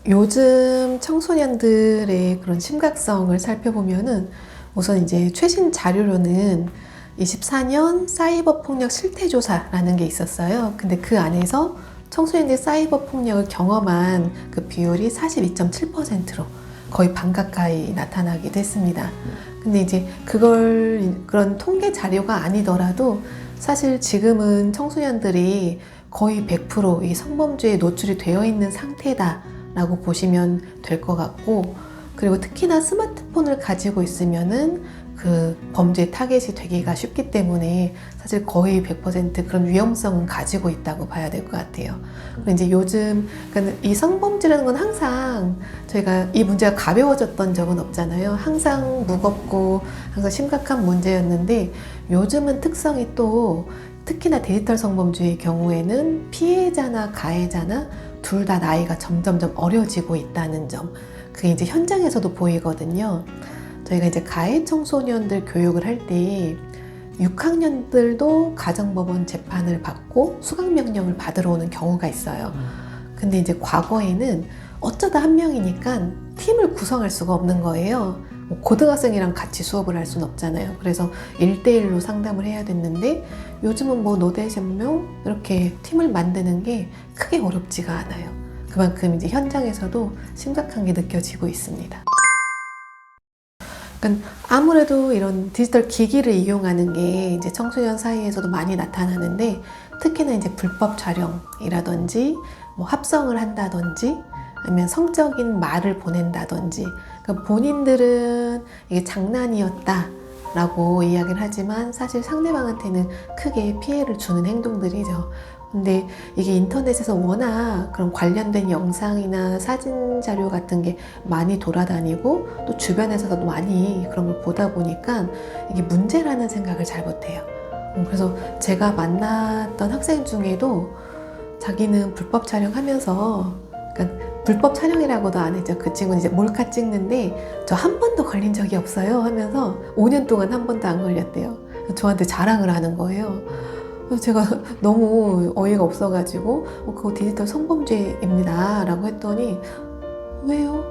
요즘 청소년들의 그런 심각성을 살펴보면은 우선 이제 최신 자료로는 24년 사이버 폭력 실태 조사라는 게 있었어요. 근데 그 안에서 청소년들이 사이버 폭력을 경험한 그 비율이 42.7%로 거의 반 가까이 나타나기도 했습니다. 근데 이제 그런 통계 자료가 아니더라도 사실 지금은 청소년들이 거의 100% 이 성범죄에 노출이 되어 있는 상태다라고 보시면 될 것 같고, 그리고 특히나 스마트폰을 가지고 있으면은 그 범죄 타겟이 되기가 쉽기 때문에 사실 거의 100% 그런 위험성은 가지고 있다고 봐야 될 것 같아요. 그리고 이제 요즘 그러니까 이 성범죄라는 건 항상 저희가 이 문제가 가벼워졌던 적은 없잖아요. 항상 무겁고 항상 심각한 문제였는데 요즘은 특성이 또 특히나 디지털 성범죄의 경우에는 피해자나 가해자나 둘 다 나이가 점점점 어려지고 있다는 점, 그게 이제 현장에서도 보이거든요. 저희가 이제 가해 청소년들 교육을 할 때 6학년들도 가정법원 재판을 받고 수강명령을 받으러 오는 경우가 있어요. 근데 이제 과거에는 어쩌다 한 명이니까 팀을 구성할 수가 없는 거예요. 고등학생이랑 같이 수업을 할 수는 없잖아요. 그래서 1대1로 상담을 해야 됐는데 요즘은 뭐 너 대신 명 이렇게 팀을 만드는 게 크게 어렵지가 않아요. 그만큼 이제 현장에서도 심각한 게 느껴지고 있습니다. 그러니까 아무래도 이런 디지털 기기를 이용하는 게 이제 청소년 사이에서도 많이 나타나는데, 특히나 이제 불법 촬영이라든지 뭐 합성을 한다든지 아니면 성적인 말을 보낸다든지, 그러니까 본인들은 이게 장난이었다 라고 이야기를 하지만 사실 상대방한테는 크게 피해를 주는 행동들이죠. 근데 이게 인터넷에서 워낙 그런 관련된 영상이나 사진 자료 같은 게 많이 돌아다니고 또 주변에서도 많이 그런 걸 보다 보니까 이게 문제라는 생각을 잘 못해요. 그래서 제가 만났던 학생 중에도 자기는 불법 촬영하면서, 그러니까 불법 촬영이라고도 안 했죠. 그 친구는 이제 몰카 찍는데 저 한 번도 걸린 적이 없어요 하면서 5년 동안 한 번도 안 걸렸대요. 저한테 자랑을 하는 거예요. 그래서 제가 너무 어이가 없어가지고 그거 디지털 성범죄입니다 라고 했더니 왜요?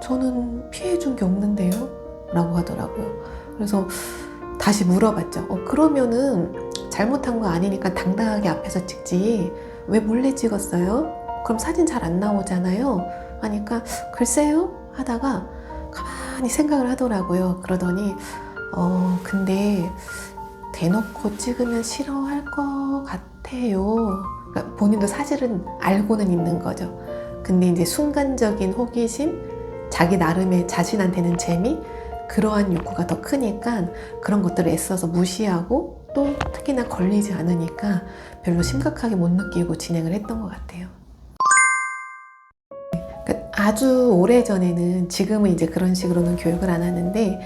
저는 피해준 게 없는데요? 라고 하더라고요. 그래서 다시 물어봤죠. 그러면은 잘못한 거 아니니까 당당하게 앞에서 찍지 왜 몰래 찍었어요? 그럼 사진 잘 안 나오잖아요 하니까 글쎄요 하다가 가만히 생각을 하더라고요. 그러더니 근데 대놓고 찍으면 싫어할 것 같아요. 그러니까 본인도 사실은 알고는 있는 거죠. 근데 이제 순간적인 호기심, 자기 나름의 자신한테는 재미, 그러한 욕구가 더 크니까 그런 것들을 애써서 무시하고 또 특히나 걸리지 않으니까 별로 심각하게 못 느끼고 진행을 했던 것 같아요. 그러니까 아주 오래전에는, 지금은 이제 그런 식으로는 교육을 안 하는데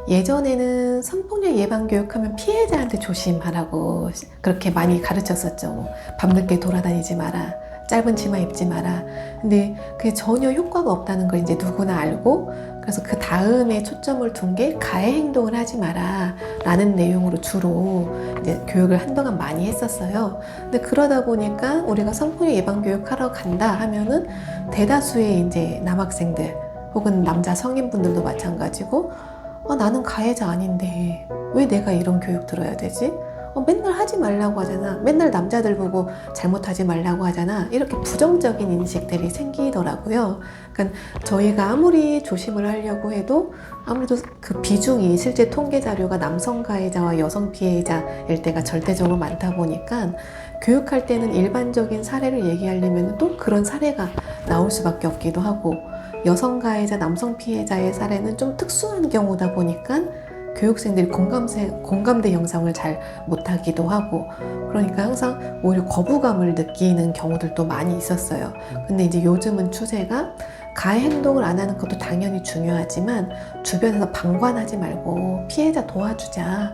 예전에는 성폭력 예방 교육하면 피해자한테 조심하라고 그렇게 많이 가르쳤었죠. 밤늦게 돌아다니지 마라, 짧은 치마 입지 마라. 근데 그게 전혀 효과가 없다는 걸 이제 누구나 알고, 그래서 그 다음에 초점을 둔 게 가해 행동을 하지 마라 라는 내용으로 주로 이제 교육을 한동안 많이 했었어요. 근데 그러다 보니까 우리가 성폭력 예방 교육하러 간다 하면은 대다수의 이제 남학생들 혹은 남자 성인분들도 마찬가지고 나는 가해자 아닌데 왜 내가 이런 교육 들어야 되지? 맨날 하지 말라고 하잖아. 맨날 남자들 보고 잘못하지 말라고 하잖아. 이렇게 부정적인 인식들이 생기더라고요. 그러니까 저희가 아무리 조심을 하려고 해도 그 비중이 실제 통계 자료가 남성 가해자와 여성 피해자일 때가 절대적으로 많다 보니까 교육할 때는 일반적인 사례를 얘기하려면 또 그런 사례가 나올 수밖에 없기도 하고, 여성 가해자, 남성 피해자의 사례는 좀 특수한 경우다 보니까 교육생들이 공감대 형성을 잘 못하기도 하고, 그러니까 항상 오히려 거부감을 느끼는 경우들도 많이 있었어요. 근데 이제 요즘은 추세가 가해 행동을 안 하는 것도 당연히 중요하지만 주변에서 방관하지 말고 피해자 도와주자.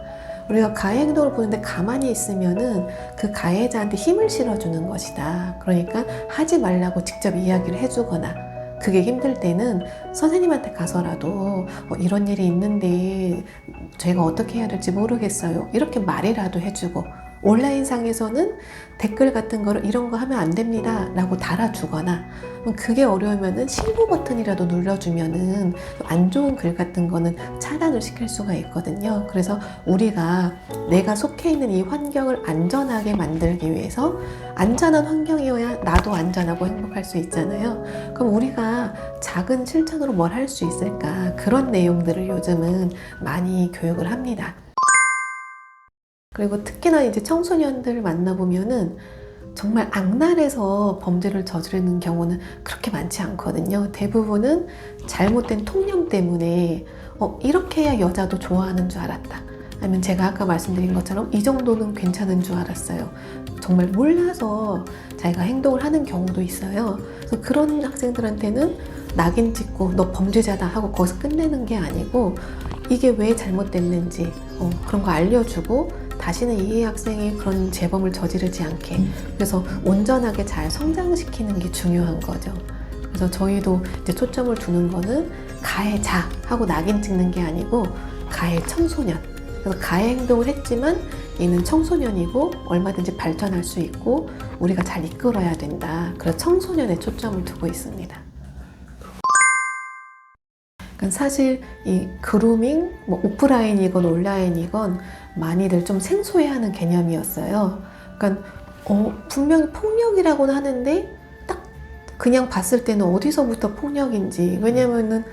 우리가 가해 행동을 보는데 가만히 있으면은 그 가해자한테 힘을 실어주는 것이다. 그러니까 하지 말라고 직접 이야기를 해주거나, 그게 힘들 때는 선생님한테 가서라도 이런 일이 있는데 제가 어떻게 해야 될지 모르겠어요 이렇게 말이라도 해주고, 온라인상에서는 댓글 같은 거를 이런 거 하면 안 됩니다 라고 달아주거나, 그게 어려우면은 신고 버튼이라도 눌러주면은 안 좋은 글 같은 거는 차단을 시킬 수가 있거든요. 그래서 우리가 내가 속해 있는 이 환경을 안전하게 만들기 위해서, 안전한 환경이어야 나도 안전하고 행복할 수 있잖아요. 그럼 우리가 작은 실천으로 뭘 할 수 있을까, 그런 내용들을 요즘은 많이 교육을 합니다. 그리고 특히나 이제 청소년들 만나보면은 정말 악랄해서 범죄를 저지르는 경우는 그렇게 많지 않거든요. 대부분은 잘못된 통념 때문에 이렇게 해야 여자도 좋아하는 줄 알았다, 아니면 제가 아까 말씀드린 것처럼 이 정도는 괜찮은 줄 알았어요. 정말 몰라서 자기가 행동을 하는 경우도 있어요. 그래서 그런 학생들한테는 낙인 찍고 너 범죄자다 하고 거기서 끝내는 게 아니고, 이게 왜 잘못됐는지 그런 거 알려주고 다시는 이 학생이 그런 재범을 저지르지 않게, 그래서 온전하게 잘 성장시키는 게 중요한 거죠. 그래서 저희도 이제 초점을 두는 거는 가해자 하고 낙인 찍는 게 아니고 가해 청소년. 그래서 가해 행동을 했지만 얘는 청소년이고 얼마든지 발전할 수 있고 우리가 잘 이끌어야 된다. 그래서 청소년에 초점을 두고 있습니다. 그러니까 사실 이 그루밍, 뭐 오프라인이건 온라인이건 많이들 좀 생소해하는 개념이었어요. 그러니까 분명히 폭력이라고는 하는데 딱 그냥 봤을 때는 어디서부터 폭력인지, 왜냐면은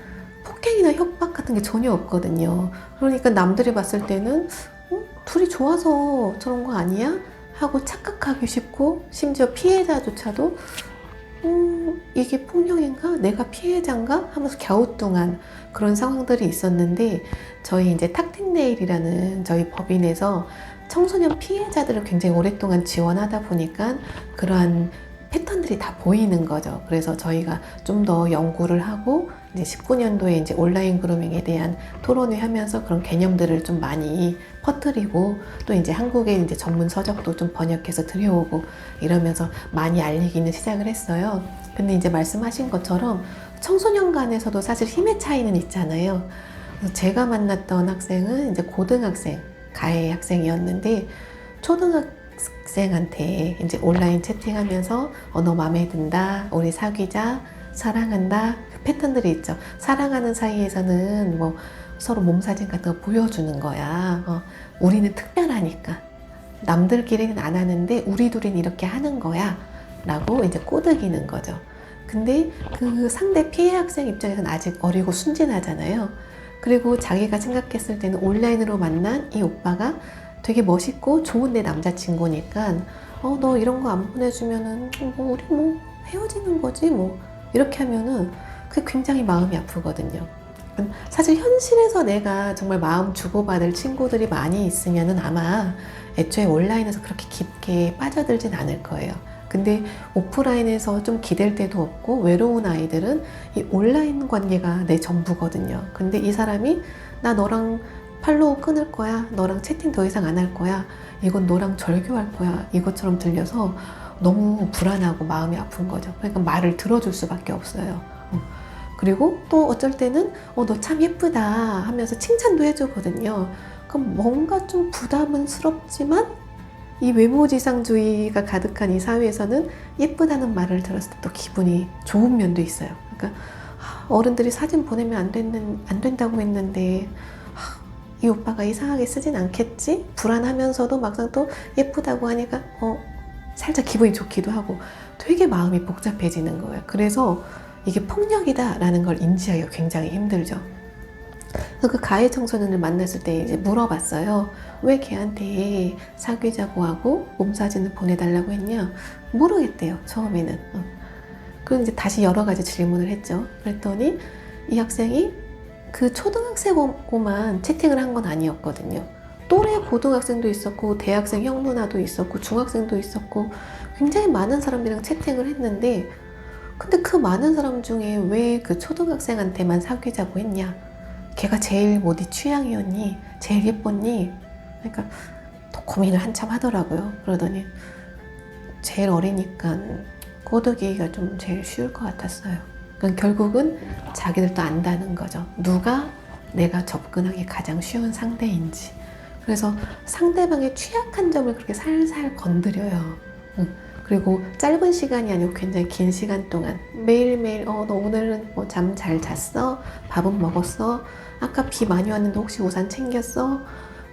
폭행이나 협박 같은 게 전혀 없거든요. 그러니까 남들이 봤을 때는 둘이 좋아서 저런 거 아니야? 하고 착각하기 쉽고, 심지어 피해자조차도 이게 폭력인가? 내가 피해자인가? 하면서 갸우뚱한 그런 상황들이 있었는데, 저희 이제 탁틴네일이라는 저희 법인에서 청소년 피해자들을 굉장히 오랫동안 지원하다 보니까 그러한 패턴들이 다 보이는 거죠. 그래서 저희가 좀 더 연구를 하고 이제 19년도에 이제 온라인 그루밍에 대한 토론회 하면서 그런 개념들을 좀 많이 퍼뜨리고, 또 이제 한국에 이제 전문 서적도 좀 번역해서 들여오고 이러면서 많이 알리기는 시작을 했어요. 근데 이제 말씀하신 것처럼 청소년 간에서도 사실 힘의 차이는 있잖아요. 그래서 제가 만났던 학생은 이제 고등학생, 가해 학생이었는데, 초등학생한테 이제 온라인 채팅하면서 너 마음에 든다, 우리 사귀자, 사랑한다, 그 패턴들이 있죠. 사랑하는 사이에서는 뭐 서로 몸사진 같은 거 보여주는 거야. 우리는 특별하니까 남들끼리는 안 하는데 우리 둘은 이렇게 하는 거야 라고 이제 꼬드기는 거죠. 근데 그 상대 피해 학생 입장에서는 아직 어리고 순진하잖아요. 그리고 자기가 생각했을 때는 온라인으로 만난 이 오빠가 되게 멋있고 좋은 내 남자친구니까 너 이런 거 안 보내주면은 우리 헤어지는 거지 뭐, 이렇게 하면은 그게 굉장히 마음이 아프거든요. 사실 현실에서 내가 정말 마음 주고받을 친구들이 많이 있으면은 아마 애초에 온라인에서 그렇게 깊게 빠져들진 않을 거예요. 근데 오프라인에서 좀 기댈 데도 없고 외로운 아이들은 이 온라인 관계가 내 전부거든요. 근데 이 사람이 나 너랑 팔로우 끊을 거야, 너랑 채팅 더 이상 안 할 거야, 이건 너랑 절교할 거야, 이것처럼 들려서 너무 불안하고 마음이 아픈 거죠. 그러니까 말을 들어줄 수밖에 없어요. 그리고 또 어쩔 때는 너 참 예쁘다 하면서 칭찬도 해주거든요. 그럼 뭔가 좀 부담스럽지만 이 외모지상주의가 가득한 이 사회에서는 예쁘다는 말을 들었을 때 또 기분이 좋은 면도 있어요. 그러니까 어른들이 사진 보내면 안 된다고 했는데 이 오빠가 이상하게 쓰진 않겠지? 불안하면서도 막상 또 예쁘다고 하니까 살짝 기분이 좋기도 하고 되게 마음이 복잡해지는 거예요. 그래서 이게 폭력이다 라는 걸 인지하기가 굉장히 힘들죠. 그래서 그 가해 청소년을 만났을 때 이제 물어봤어요. 왜 걔한테 사귀자고 하고 몸사진을 보내달라고 했냐? 모르겠대요, 처음에는. 그리고 이제 다시 여러 가지 질문을 했죠. 그랬더니 이 학생이 그 초등학생하고만 채팅을 한 건 아니었거든요. 또래 고등학생도 있었고 대학생 형 누나도 있었고 중학생도 있었고 굉장히 많은 사람들이랑 채팅을 했는데, 근데 그 많은 사람 중에 왜 그 초등학생한테만 사귀자고 했냐? 걔가 제일 뭐 네 취향이었니? 제일 예뻤니? 그러니까 또 고민을 한참 하더라고요. 그러더니 제일 어리니까 꼬드기가 좀 제일 쉬울 것 같았어요. 그러니까 결국은 자기들도 안다는 거죠. 누가 내가 접근하기 가장 쉬운 상대인지. 그래서 상대방의 취약한 점을 그렇게 살살 건드려요. 그리고 짧은 시간이 아니고 굉장히 긴 시간 동안 매일매일 너 오늘은 뭐 잠 잘 잤어? 밥은 먹었어? 아까 비 많이 왔는데 혹시 우산 챙겼어?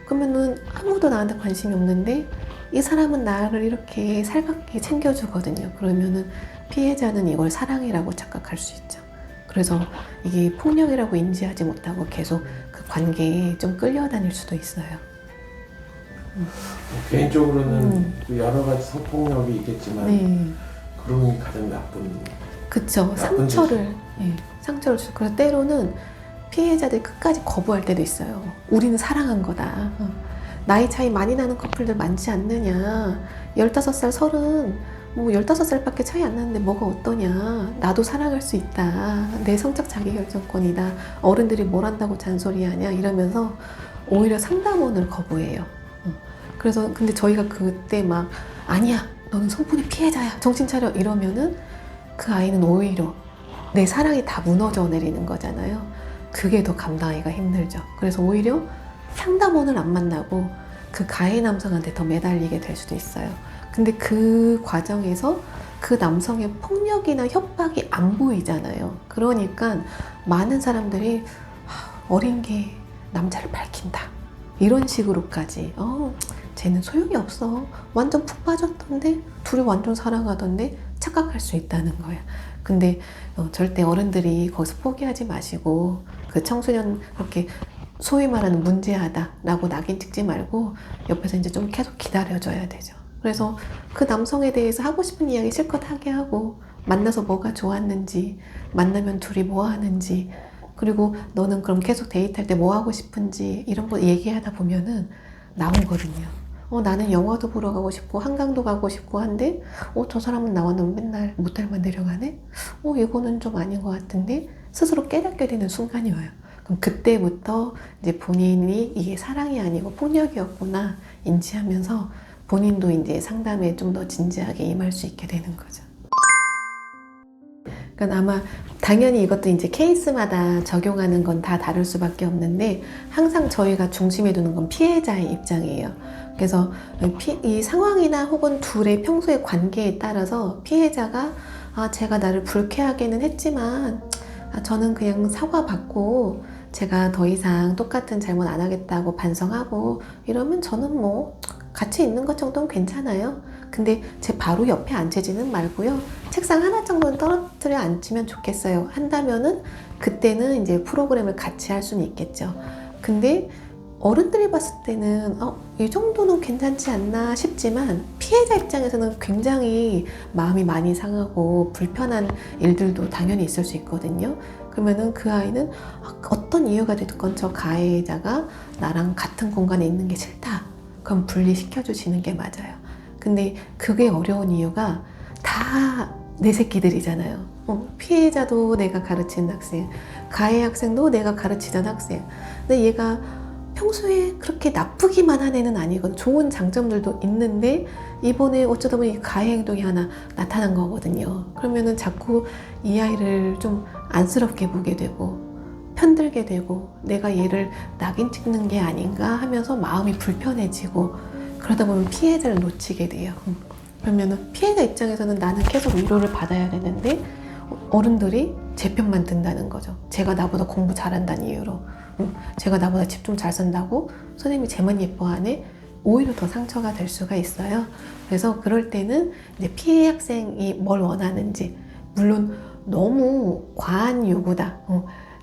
그러면은 아무도 나한테 관심이 없는데 이 사람은 나를 이렇게 살갑게 챙겨주거든요. 그러면은 피해자는 이걸 사랑이라고 착각할 수 있죠. 그래서 이게 폭력이라고 인지하지 못하고 계속 그 관계에 좀 끌려다닐 수도 있어요. 개인적으로는 또 여러 가지 성폭력이 있겠지만 네. 그런 게 가장 나쁜. 그쵸. 나쁜 상처를 주고. 그래서 때로는 피해자들이 끝까지 거부할 때도 있어요. 우리는 사랑한 거다. 나이 차이 많이 나는 커플들 많지 않느냐. 15살, 30, 뭐 15살밖에 차이 안 나는데 뭐가 어떠냐. 나도 사랑할 수 있다. 내 성적 자기결정권이다. 어른들이 뭘 한다고 잔소리하냐. 이러면서 오히려 상담원을 거부해요. 그래서 근데 저희가 그때 막 아니야. 너는 성폭력 피해자야. 정신 차려. 이러면은 그 아이는 오히려 내 사랑이 다 무너져 내리는 거잖아요. 그게 더 감당하기가 힘들죠. 그래서 오히려 상담원을 안 만나고 그 가해 남성한테 더 매달리게 될 수도 있어요. 근데 그 과정에서 그 남성의 폭력이나 협박이 안 보이잖아요. 그러니까 많은 사람들이 어린 게 남자를 밝힌다. 이런 식으로까지 쟤는 소용이 없어. 완전 푹 빠졌던데 둘이 완전 사랑하던데 착각할 수 있다는 거야. 근데 절대 어른들이 거기서 포기하지 마시고 그 청소년 그렇게 소위 말하는 문제하다라고 낙인 찍지 말고 옆에서 이제 좀 계속 기다려줘야 되죠. 그래서 그 남성에 대해서 하고 싶은 이야기 실컷 하게 하고 만나서 뭐가 좋았는지 만나면 둘이 뭐 하는지 그리고 너는 그럼 계속 데이트할 때 뭐 하고 싶은지 이런 거 얘기하다 보면은 나오거든요. 나는 영화도 보러 가고 싶고 한강도 가고 싶고 한데 저 사람은 나와는 맨날 모텔만 내려가네? 이거는 좀 아닌 것 같은데 스스로 깨닫게 되는 순간이 와요. 그럼 그때부터 이제 본인이 이게 사랑이 아니고 폭력이었구나 인지하면서 본인도 이제 상담에 좀 더 진지하게 임할 수 있게 되는 거죠. 그러니까 아마 당연히 이것도 이제 케이스마다 적용하는 건 다 다를 수밖에 없는데 항상 저희가 중심에 두는 건 피해자의 입장이에요. 그래서 이 상황이나 혹은 둘의 평소의 관계에 따라서 피해자가 제가 나를 불쾌하게는 했지만 저는 그냥 사과받고 제가 더 이상 똑같은 잘못 안 하겠다고 반성하고 이러면 저는 뭐 같이 있는 것 정도는 괜찮아요. 근데 제 바로 옆에 앉히지는 말고요. 책상 하나 정도는 떨어뜨려 앉히면 좋겠어요. 한다면은 그때는 이제 프로그램을 같이 할 수는 있겠죠. 근데 어른들이 봤을 때는 이 정도는 괜찮지 않나 싶지만 피해자 입장에서는 굉장히 마음이 많이 상하고 불편한 일들도 당연히 있을 수 있거든요. 그러면은 그 아이는 어떤 이유가 됐건 저 가해자가 나랑 같은 공간에 있는 게 싫다. 그럼 분리시켜 주시는 게 맞아요. 근데 그게 어려운 이유가 다 내 새끼들이잖아요. 피해자도 내가 가르치는 학생, 가해 학생도 내가 가르치던 학생. 근데 얘가 평소에 그렇게 나쁘기만 한 애는 아니거든. 좋은 장점들도 있는데 이번에 어쩌다 보니 가해 행동이 하나 나타난 거거든요. 그러면은 자꾸 이 아이를 좀 안쓰럽게 보게 되고 편들게 되고 내가 얘를 낙인 찍는 게 아닌가 하면서 마음이 불편해지고 그러다 보면 피해자를 놓치게 돼요. 그러면은 피해자 입장에서는 나는 계속 위로를 받아야 되는데 어른들이 제 편만 든다는 거죠. 제가 나보다 공부 잘한다는 이유로 제가 나보다 집 좀 잘 산다고 선생님이 쟤만 예뻐하네? 오히려 더 상처가 될 수가 있어요. 그래서 그럴 때는 이제 피해 학생이 뭘 원하는지 물론 너무 과한 요구다.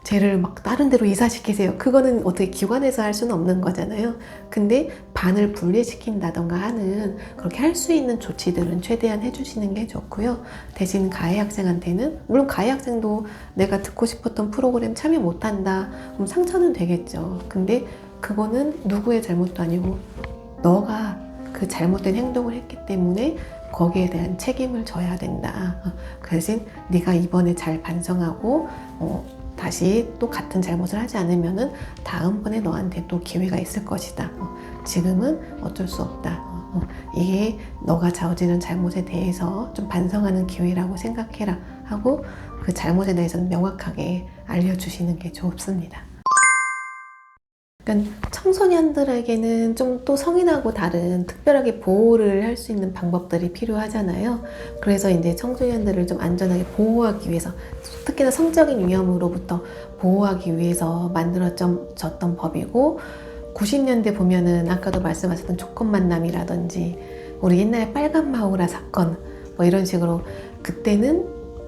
쟤를 막 다른 데로 이사시키세요. 그거는 어떻게 기관에서 할 수는 없는 거잖아요. 근데 반을 분리시킨다던가 하는 그렇게 할 수 있는 조치들은 최대한 해주시는 게 좋고요. 대신 가해 학생한테는 물론 가해 학생도 내가 듣고 싶었던 프로그램 참여 못한다. 그럼 상처는 되겠죠. 근데 그거는 누구의 잘못도 아니고 너가 그 잘못된 행동을 했기 때문에 거기에 대한 책임을 져야 된다. 그 대신 네가 이번에 잘 반성하고 다시 또 같은 잘못을 하지 않으면은 다음번에 너한테 또 기회가 있을 것이다. 지금은 어쩔 수 없다. 이게 너가 저지른 잘못에 대해서 좀 반성하는 기회라고 생각해라 하고 그 잘못에 대해서는 명확하게 알려주시는 게 좋습니다. 그러니까 청소년들에게는 좀 또 성인하고 다른 특별하게 보호를 할 수 있는 방법들이 필요하잖아요. 그래서 이제 청소년들을 좀 안전하게 보호하기 위해서, 특히나 성적인 위험으로부터 보호하기 위해서 만들어졌던 법이고, 90년대 보면은 아까도 말씀하셨던 조건 만남이라든지 우리 옛날에 빨간 마우라 사건 뭐 이런 식으로 그때는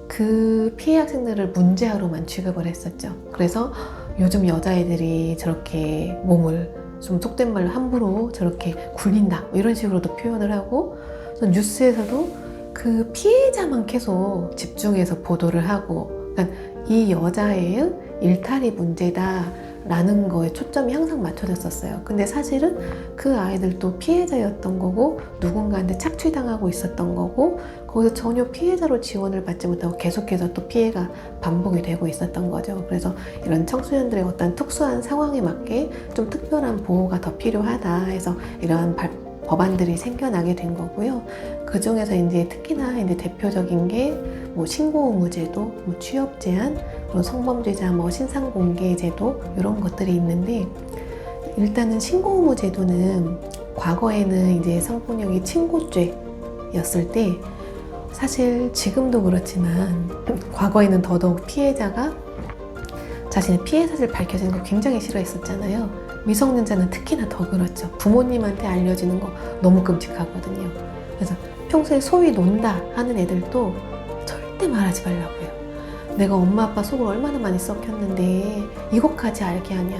그 피해 학생들을 문제아로만 취급을 했었죠. 그래서 요즘 여자애들이 저렇게 몸을 좀 속된 말로 함부로 저렇게 굴린다 뭐 이런 식으로도 표현을 하고, 뉴스에서도 그 피해자만 계속 집중해서 보도를 하고, 그러니까 이 여자애의 일탈이 문제다 라는 거에 초점이 항상 맞춰졌었어요. 근데 사실은 그 아이들도 피해자였던 거고 누군가한테 착취당하고 있었던 거고, 거기서 전혀 피해자로 지원을 받지 못하고 계속해서 또 피해가 반복이 되고 있었던 거죠. 그래서 이런 청소년들의 어떤 특수한 상황에 맞게 좀 특별한 보호가 더 필요하다 해서 이런 법안들이 생겨나게 된 거고요. 그 중에서 이제 특히나 이제 대표적인 게 뭐 신고 의무 제도, 뭐 취업 제한, 그리고 성범죄자 뭐 신상 공개 제도 이런 것들이 있는데, 일단은 신고 의무 제도는 과거에는 이제 성폭력이 친고죄였을 때, 사실 지금도 그렇지만 과거에는 더더욱 피해자가 자신의 피해 사실을 밝혀지는 거 굉장히 싫어했었잖아요. 미성년자는 특히나 더 그렇죠. 부모님한테 알려지는 거 너무 끔찍하거든요. 그래서 평소에 소위 논다 하는 애들도 절대 말하지 말라고 해요. 내가 엄마 아빠 속을 얼마나 많이 썩혔는데 이것까지 알게 하냐.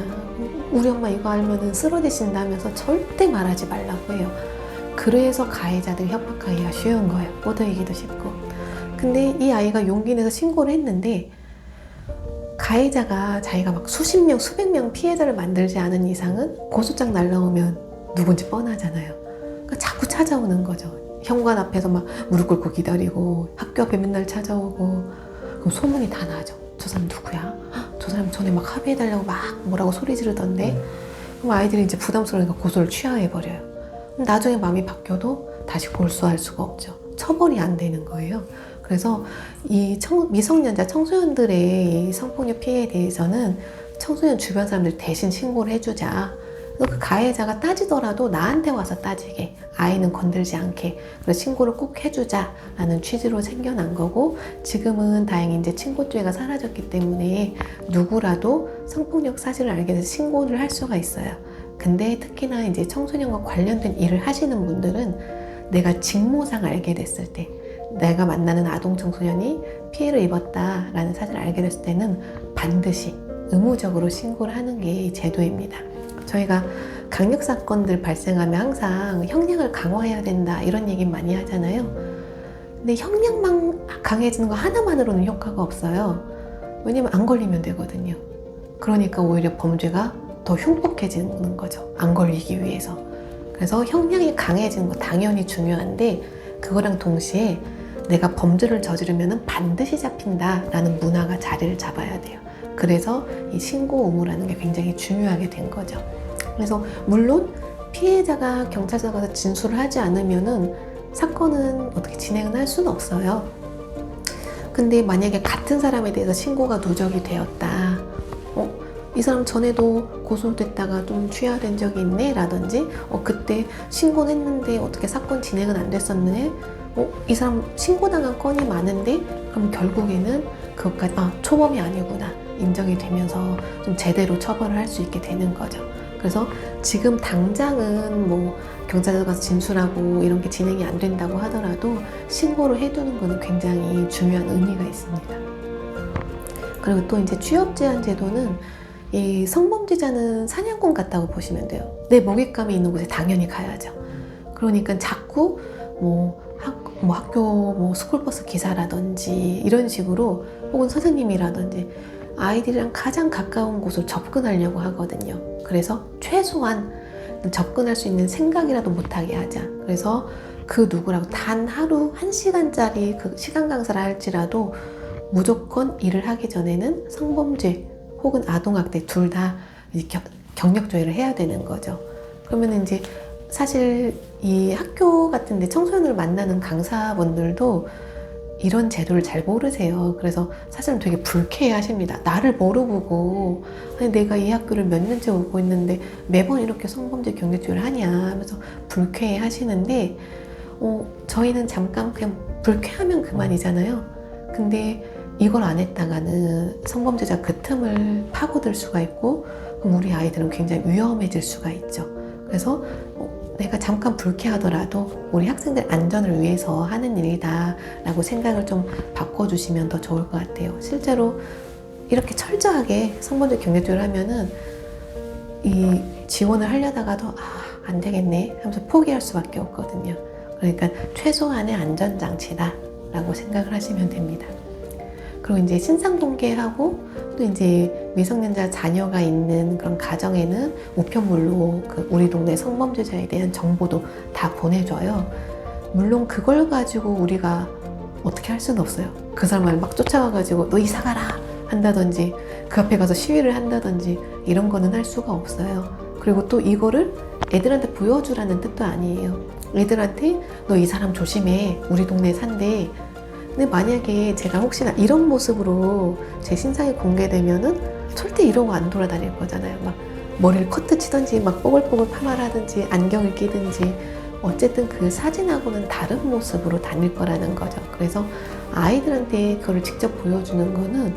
우리 엄마 이거 알면은 쓰러지신다 하면서 절대 말하지 말라고 해요. 그래서 가해자들이 협박하기가 쉬운 거예요. 꼬드기도 쉽고. 근데 이 아이가 용기 내서 신고를 했는데, 가해자가 자기가 막 수십 명, 수백 명 피해자를 만들지 않은 이상은 고소장 날라오면 누군지 뻔하잖아요. 그러니까 자꾸 찾아오는 거죠. 현관 앞에서 막 무릎 꿇고 기다리고, 학교 앞에 맨날 찾아오고, 그럼 소문이 다 나죠. 저 사람 누구야? 저 사람 전에 막 합의해달라고 막 뭐라고 소리 지르던데. 그럼 아이들이 이제 부담스러우니까 고소를 취하해버려요. 나중에 마음이 바뀌어도 다시 골수할 수가 없죠. 처벌이 안 되는 거예요. 그래서 이 미성년자 청소년들의 이 성폭력 피해에 대해서는 청소년 주변 사람들 대신 신고를 해주자. 그 가해자가 따지더라도 나한테 와서 따지게, 아이는 건들지 않게, 그래서 신고를 꼭 해주자라는 취지로 생겨난 거고, 지금은 다행히 이제 친고죄가 사라졌기 때문에 누구라도 성폭력 사실을 알게 돼서 신고를 할 수가 있어요. 근데 특히나 이제 청소년과 관련된 일을 하시는 분들은 내가 직무상 알게 됐을 때, 내가 만나는 아동 청소년이 피해를 입었다라는 사실을 알게 됐을 때는 반드시 의무적으로 신고를 하는 게 제도입니다. 저희가 강력 사건들 발생하면 항상 형량을 강화해야 된다 이런 얘기 많이 하잖아요. 근데 형량만 강해지는 거 하나만으로는 효과가 없어요. 왜냐면 안 걸리면 되거든요. 그러니까 오히려 범죄가 더 흉폭해지는 거죠. 안 걸리기 위해서. 그래서 형량이 강해지는 거 당연히 중요한데, 그거랑 동시에 내가 범죄를 저지르면 반드시 잡힌다라는 문화가 자리를 잡아야 돼요. 그래서 이 신고 의무라는 게 굉장히 중요하게 된 거죠. 그래서 물론 피해자가 경찰서 가서 진술을 하지 않으면은 사건은 어떻게 진행을 할 수는 없어요. 근데 만약에 같은 사람에 대해서 신고가 누적이 되었다. 이 사람 전에도 고소됐다가 좀 취하된 적이 있네 라든지, 그때 신고는 했는데 어떻게 사건 진행은 안 됐었네. 이 사람 신고당한 건이 많은데, 그럼 결국에는 그것까지 초범이 아니구나 인정이 되면서 좀 제대로 처벌을 할 수 있게 되는 거죠. 그래서 지금 당장은 뭐 경찰서 가서 진술하고 이런 게 진행이 안 된다고 하더라도 신고를 해두는 것은 굉장히 중요한 의미가 있습니다. 그리고 또 이제 취업 제한 제도는, 이 성범죄자는 사냥꾼 같다고 보시면 돼요. 내 먹잇감이 있는 곳에 당연히 가야죠. 그러니까 자꾸 학교 스쿨버스 기사라든지 이런 식으로, 혹은 선생님이라든지 아이들이랑 가장 가까운 곳을 접근하려고 하거든요. 그래서 최소한 접근할 수 있는 생각이라도 못하게 하자. 그래서 그 누구라고 단 하루 1시간짜리 그 시간 강사를 할지라도 무조건 일을 하기 전에는 성범죄 혹은 아동학대 둘 다 경력 조회를 해야 되는 거죠. 그러면 이제 사실 이 학교 같은데 청소년을 만나는 강사분들도 이런 제도를 잘 모르세요. 그래서 사실은 되게 불쾌해 하십니다. 나를 뭐로 보고, 아니, 내가 이 학교를 몇 년째 오고 있는데 매번 이렇게 성범죄 경력주의를 하냐 하면서 불쾌해 하시는데, 저희는 잠깐 그냥 불쾌하면 그만이잖아요. 근데 이걸 안 했다가는 성범죄자 그 틈을 파고들 수가 있고, 그럼 우리 아이들은 굉장히 위험해질 수가 있죠. 그래서 내가 잠깐 불쾌하더라도 우리 학생들 안전을 위해서 하는 일이다 라고 생각을 좀 바꿔주시면 더 좋을 것 같아요. 실제로 이렇게 철저하게 성범죄 경력주의를 하면은 이 지원을 하려다가도 안 되겠네 하면서 포기할 수밖에 없거든요. 그러니까 최소한의 안전장치다 라고 생각을 하시면 됩니다. 그리고 이제 신상공개하고 또 이제 미성년자 자녀가 있는 그런 가정에는 우편물로 그 우리 동네 성범죄자에 대한 정보도 다 보내줘요. 물론 그걸 가지고 우리가 어떻게 할 수는 없어요. 그 사람을 막 쫓아가가지고 너 이사 가라 한다든지 그 앞에 가서 시위를 한다든지 이런 거는 할 수가 없어요. 그리고 또 이거를 애들한테 보여주라는 뜻도 아니에요. 애들한테 너 이 사람 조심해 우리 동네에 산대. 근데 만약에 제가 혹시나 이런 모습으로 제 신상이 공개되면은 절대 이러고 안 돌아다닐 거잖아요. 막 머리를 커트 치든지 막 뽀글뽀글 파마를 하든지 안경을 끼든지 어쨌든 그 사진하고는 다른 모습으로 다닐 거라는 거죠. 그래서 아이들한테 그걸 직접 보여주는 거는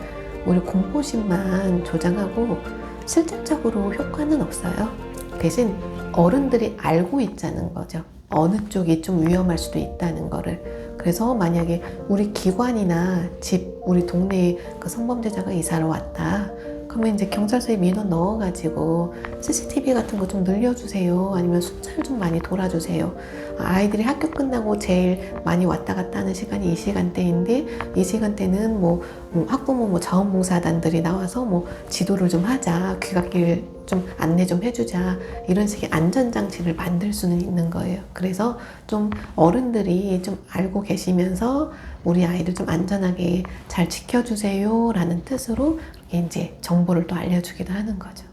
오히려 공포심만 조장하고 실질적으로 효과는 없어요. 대신 어른들이 알고 있자는 거죠. 어느 쪽이 좀 위험할 수도 있다는 거를. 그래서 만약에 우리 기관이나 집, 우리 동네에 그 성범죄자가 이사를 왔다. 그러면 이제 경찰서에 민원 넣어가지고 CCTV 같은 거 좀 늘려주세요. 아니면 순찰 좀 많이 돌아주세요. 아이들이 학교 끝나고 제일 많이 왔다 갔다 하는 시간이 이 시간대인데 이 시간대는 뭐 학부모 뭐 자원봉사단들이 나와서 뭐 지도를 좀 하자. 귀갓길 좀 안내 좀 해주자. 이런 식의 안전장치를 만들 수는 있는 거예요. 그래서 좀 어른들이 좀 알고 계시면서 우리 아이를 좀 안전하게 잘 지켜주세요 라는 뜻으로 이제 정보를 또 알려주기도 하는 거죠.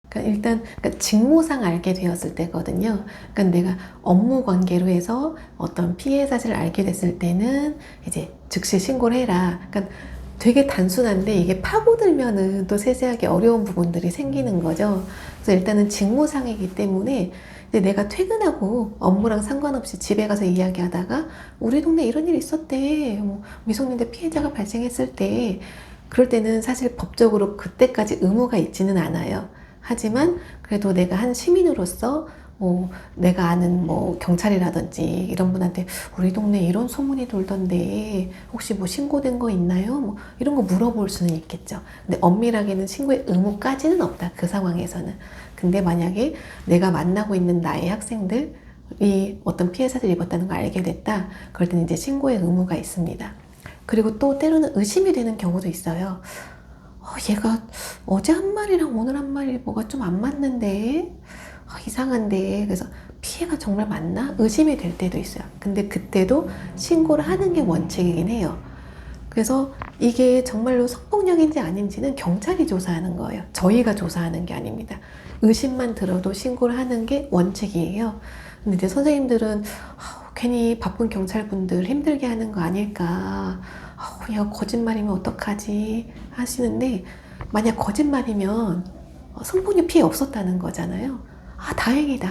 그러니까 일단 직무상 알게 되었을 때거든요. 그러니까 내가 업무 관계로 해서 어떤 피해 사실을 알게 됐을 때는 이제 즉시 신고를 해라. 그러니까 되게 단순한데 이게 파고들면은 또 세세하게 어려운 부분들이 생기는 거죠. 그래서 일단은 직무상이기 때문에 이제 내가 퇴근하고 업무랑 상관없이 집에 가서 이야기하다가 우리 동네 이런 일이 있었대. 뭐 미성년자 피해자가 발생했을 때 그럴 때는 사실 법적으로 그때까지 의무가 있지는 않아요. 하지만 그래도 내가 한 시민으로서 뭐 내가 아는 뭐 경찰이라든지 이런 분한테 우리 동네 이런 소문이 돌던데 혹시 뭐 신고된 거 있나요? 뭐 이런 거 물어볼 수는 있겠죠. 근데 엄밀하게는 신고의 의무까지는 없다. 그 상황에서는. 근데 만약에 내가 만나고 있는 나의 학생들이 어떤 피해 사실을 입었다는 걸 알게 됐다. 그럴 때는 이제 신고의 의무가 있습니다. 그리고 또 때로는 의심이 되는 경우도 있어요. 얘가 어제 한 말이랑 오늘 한 말이 뭐가 좀 안 맞는데 이상한데 그래서 피해가 정말 맞나? 의심이 될 때도 있어요. 근데 그때도 신고를 하는 게 원칙이긴 해요. 그래서 이게 정말로 성폭력인지 아닌지는 경찰이 조사하는 거예요. 저희가 조사하는 게 아닙니다. 의심만 들어도 신고를 하는 게 원칙이에요. 근데 이제 선생님들은 괜히 바쁜 경찰분들 힘들게 하는 거 아닐까, 얘가 거짓말이면 어떡하지 하시는데 만약 거짓말이면 성폭력 피해 없었다는 거잖아요. 다행이다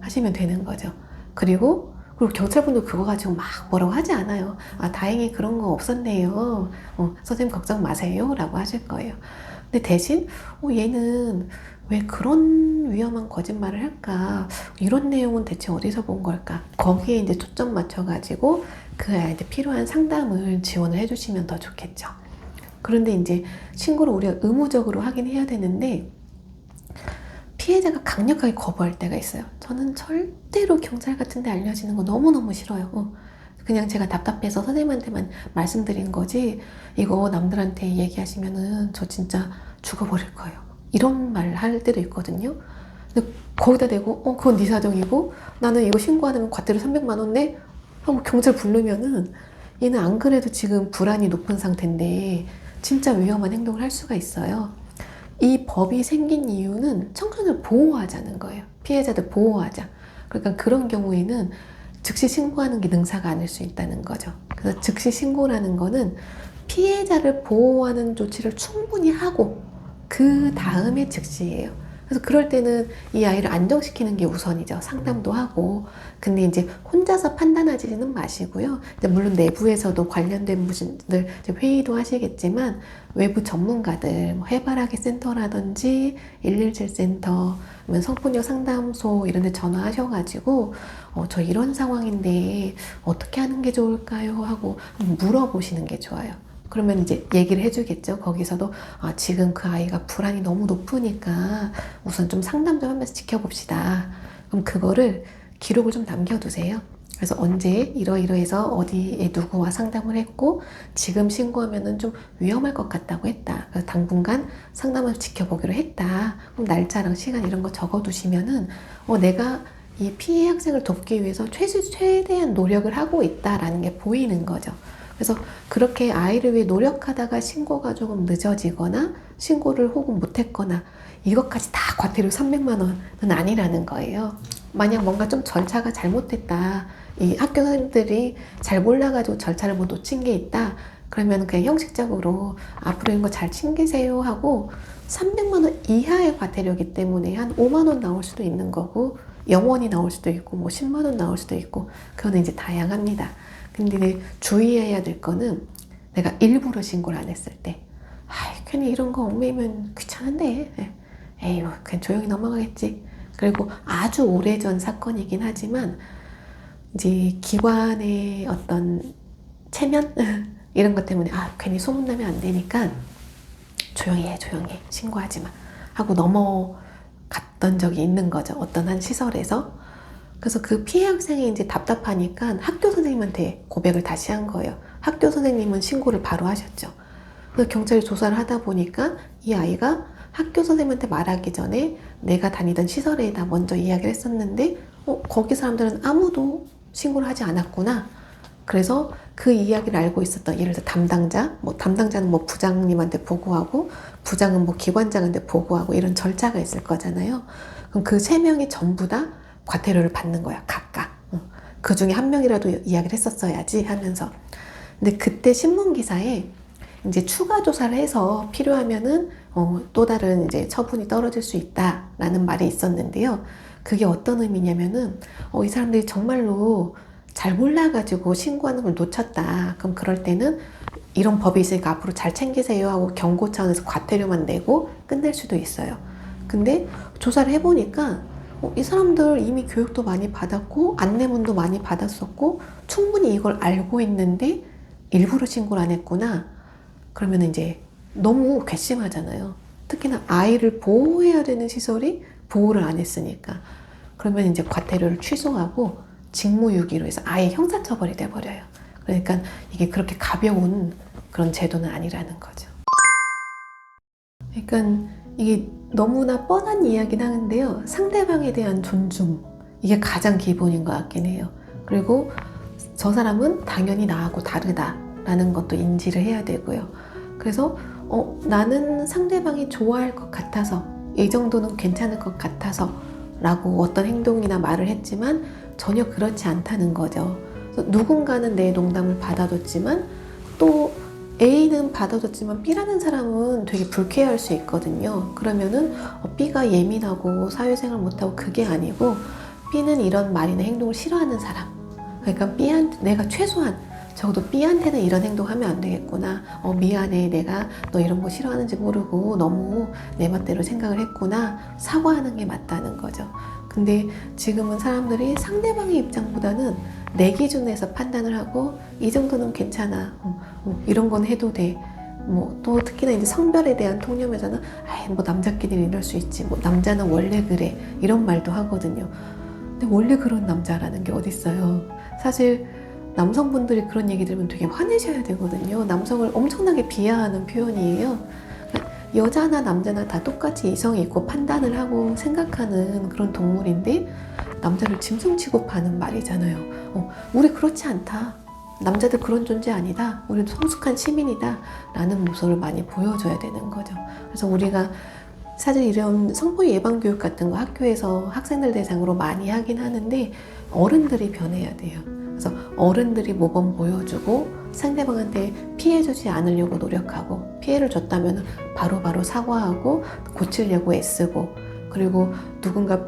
하시면 되는 거죠. 그리고 경찰분도 그거 가지고 막 뭐라고 하지 않아요. 다행히 그런 거 없었네요. 선생님 걱정 마세요 라고 하실 거예요. 근데 대신 얘는 왜 그런 위험한 거짓말을 할까? 이런 내용은 대체 어디서 본 걸까? 거기에 이제 초점 맞춰가지고 그 아이한테 필요한 상담을 지원을 해주시면 더 좋겠죠. 그런데 이제 신고를 우리가 의무적으로 하긴 해야 되는데 피해자가 강력하게 거부할 때가 있어요. 저는 절대로 경찰 같은 데 알려지는 거 너무너무 싫어요. 그냥 제가 답답해서 선생님한테만 말씀드린 거지 이거 남들한테 얘기하시면은 저 진짜 죽어버릴 거예요. 이런 말 할 때도 있거든요. 근데 거기다 대고 그건 네 사정이고 나는 이거 신고하면 과태료 300만 원 내? 하고 경찰 부르면은 얘는 안 그래도 지금 불안이 높은 상태인데 진짜 위험한 행동을 할 수가 있어요. 이 법이 생긴 이유는 청소년을 보호하자는 거예요. 피해자들 보호하자. 그러니까 그런 경우에는 즉시 신고하는 게 능사가 아닐 수 있다는 거죠. 그래서 즉시 신고라는 거는 피해자를 보호하는 조치를 충분히 하고 그 다음에 즉시예요. 그래서 그럴 때는 이 아이를 안정시키는 게 우선이죠. 상담도 하고. 근데 이제 혼자서 판단하지는 마시고요. 이제 물론 내부에서도 관련된 분들 회의도 하시겠지만 외부 전문가들, 뭐 해바라기 센터라든지 117 센터, 성폭력 상담소 이런 데 전화하셔가지고 저 이런 상황인데 어떻게 하는 게 좋을까요? 하고 물어보시는 게 좋아요. 그러면 이제 얘기를 해주겠죠. 거기서도 지금 그 아이가 불안이 너무 높으니까 우선 좀 상담 좀 하면서 지켜봅시다. 그럼 그거를 기록을 좀 남겨두세요. 그래서 언제 이러이러해서 어디에 누구와 상담을 했고 지금 신고하면은 좀 위험할 것 같다고 했다. 그래서 당분간 상담을 지켜보기로 했다. 그럼 날짜랑 시간 이런 거 적어두시면은 내가 이 피해 학생을 돕기 위해서 최대한 노력을 하고 있다라는 게 보이는 거죠. 그래서 그렇게 아이를 위해 노력하다가 신고가 조금 늦어지거나 신고를 혹은 못했거나 이것까지 다 과태료 300만 원은 아니라는 거예요. 만약 뭔가 좀 절차가 잘못됐다, 이 학교 선생님들이 잘 몰라가지고 절차를 뭐 놓친 게 있다, 그러면 그냥 형식적으로 앞으로 이런 거 잘 챙기세요 하고 300만 원 이하의 과태료이기 때문에 한 5만 원 나올 수도 있는 거고 0원이 나올 수도 있고 뭐 10만 원 나올 수도 있고 그거는 이제 다양합니다. 근데 주의해야 될 거는 내가 일부러 신고를 안 했을 때 괜히 이런 거 얽매이면 귀찮은데 에이 그냥 조용히 넘어가겠지. 그리고 아주 오래전 사건이긴 하지만 이제 기관의 어떤 체면 이런 것 때문에 괜히 소문나면 안 되니까 조용히 해 신고하지 마 하고 넘어갔던 적이 있는 거죠. 어떤 한 시설에서. 그래서 그 피해 학생이 이제 답답하니까 학교 선생님한테 고백을 다시 한 거예요. 학교 선생님은 신고를 바로 하셨죠. 그래서 경찰이 조사를 하다 보니까 이 아이가 학교 선생님한테 말하기 전에 내가 다니던 시설에다 먼저 이야기를 했었는데 거기 사람들은 아무도 신고를 하지 않았구나. 그래서 그 이야기를 알고 있었던 예를 들어 담당자는 뭐 부장님한테 보고하고 부장은 뭐 기관장한테 보고하고 이런 절차가 있을 거잖아요. 그럼 그 3명이 전부 다 과태료를 받는 거야, 각각. 그 중에 한 명이라도 이야기를 했었어야지 하면서. 근데 그때 신문기사에 이제 추가 조사를 해서 필요하면은 또 다른 이제 처분이 떨어질 수 있다라는 말이 있었는데요. 그게 어떤 의미냐면은 이 사람들이 정말로 잘 몰라가지고 신고하는 걸 놓쳤다. 그럼 그럴 때는 이런 법이 있으니까 앞으로 잘 챙기세요 하고 경고 차원에서 과태료만 내고 끝낼 수도 있어요. 근데 조사를 해보니까 이 사람들 이미 교육도 많이 받았고 안내문도 많이 받았었고 충분히 이걸 알고 있는데 일부러 신고를 안 했구나. 그러면 이제 너무 괘씸하잖아요. 특히나 아이를 보호해야 되는 시설이 보호를 안 했으니까. 그러면 이제 과태료를 취소하고 직무유기로 해서 아예 형사처벌이 돼버려요. 그러니까 이게 그렇게 가벼운 그런 제도는 아니라는 거죠. 그러니까 이게 너무나 뻔한 이야기는 하는데요. 상대방에 대한 존중, 이게 가장 기본인 것 같긴 해요. 그리고 저 사람은 당연히 나하고 다르다라는 것도 인지를 해야 되고요. 그래서 나는 상대방이 좋아할 것 같아서, 이 정도는 괜찮을 것 같아서 라고 어떤 행동이나 말을 했지만 전혀 그렇지 않다는 거죠. 누군가는 내 농담을 받아줬지만 또 A는 받아줬지만 B라는 사람은 되게 불쾌할 수 있거든요. 그러면은 B가 예민하고 사회생활 못하고 그게 아니고 B는 이런 말이나 행동을 싫어하는 사람. 그러니까 B한테 내가 최소한 적어도 B한테는 이런 행동하면 안 되겠구나. 미안해. 내가 너 이런 거 싫어하는지 모르고 너무 내 멋대로 생각을 했구나. 사과하는 게 맞다는 거죠. 근데 지금은 사람들이 상대방의 입장보다는 내 기준에서 판단을 하고 이 정도는 괜찮아. 이런 건 해도 돼. 또 특히나 이제 성별에 대한 통념에서는 뭐 남자끼리 이럴 수 있지. 뭐 남자는 원래 그래. 이런 말도 하거든요. 근데 원래 그런 남자라는 게 어딨어요. 사실 남성분들이 그런 얘기 들으면 되게 화내셔야 되거든요. 남성을 엄청나게 비하하는 표현이에요. 여자나 남자나 다 똑같이 이성이 있고 판단을 하고 생각하는 그런 동물인데 남자를 짐승 취급하는 말이잖아요. 우리 그렇지 않다. 남자들 그런 존재 아니다. 우리는 성숙한 시민이다. 라는 모습을 많이 보여줘야 되는 거죠. 그래서 우리가 사실 이런 성폭력 예방 교육 같은 거 학교에서 학생들 대상으로 많이 하긴 하는데 어른들이 변해야 돼요. 그래서 어른들이 모범 보여주고 상대방한테 피해주지 않으려고 노력하고, 피해를 줬다면 바로바로 사과하고 고치려고 애쓰고, 그리고 누군가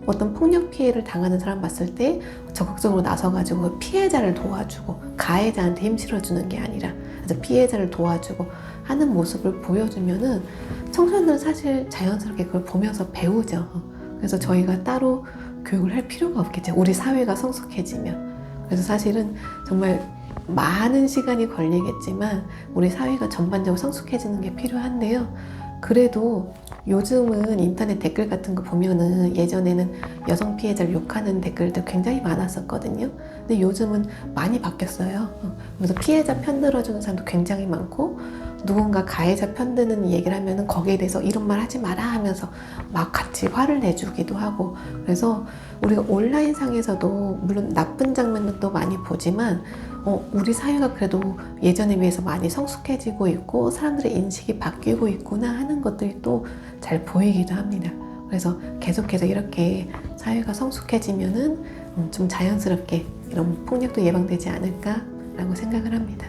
어떤 폭력 피해를 당하는 사람 봤을 때 적극적으로 나서가지고 피해자를 도와주고, 가해자한테 힘 실어주는 게 아니라 그래서 피해자를 도와주고 하는 모습을 보여주면은 청소년들은 사실 자연스럽게 그걸 보면서 배우죠. 그래서 저희가 따로 교육을 할 필요가 없겠죠. 우리 사회가 성숙해지면. 그래서 사실은 정말 많은 시간이 걸리겠지만 우리 사회가 전반적으로 성숙해지는 게 필요한데요. 그래도 요즘은 인터넷 댓글 같은 거 보면은 예전에는 여성 피해자를 욕하는 댓글들 굉장히 많았었거든요. 근데 요즘은 많이 바뀌었어요. 그래서 피해자 편 들어주는 사람도 굉장히 많고, 누군가 가해자 편 드는 얘기를 하면은 거기에 대해서 이런 말 하지 마라 하면서 막 같이 화를 내주기도 하고, 그래서 우리가 온라인 상에서도 물론 나쁜 장면도 많이 보지만 우리 사회가 그래도 예전에 비해서 많이 성숙해지고 있고 사람들의 인식이 바뀌고 있구나 하는 것들이 또 잘 보이기도 합니다. 그래서 계속해서 이렇게 사회가 성숙해지면은 좀 자연스럽게 이런 폭력도 예방되지 않을까라고 생각을 합니다.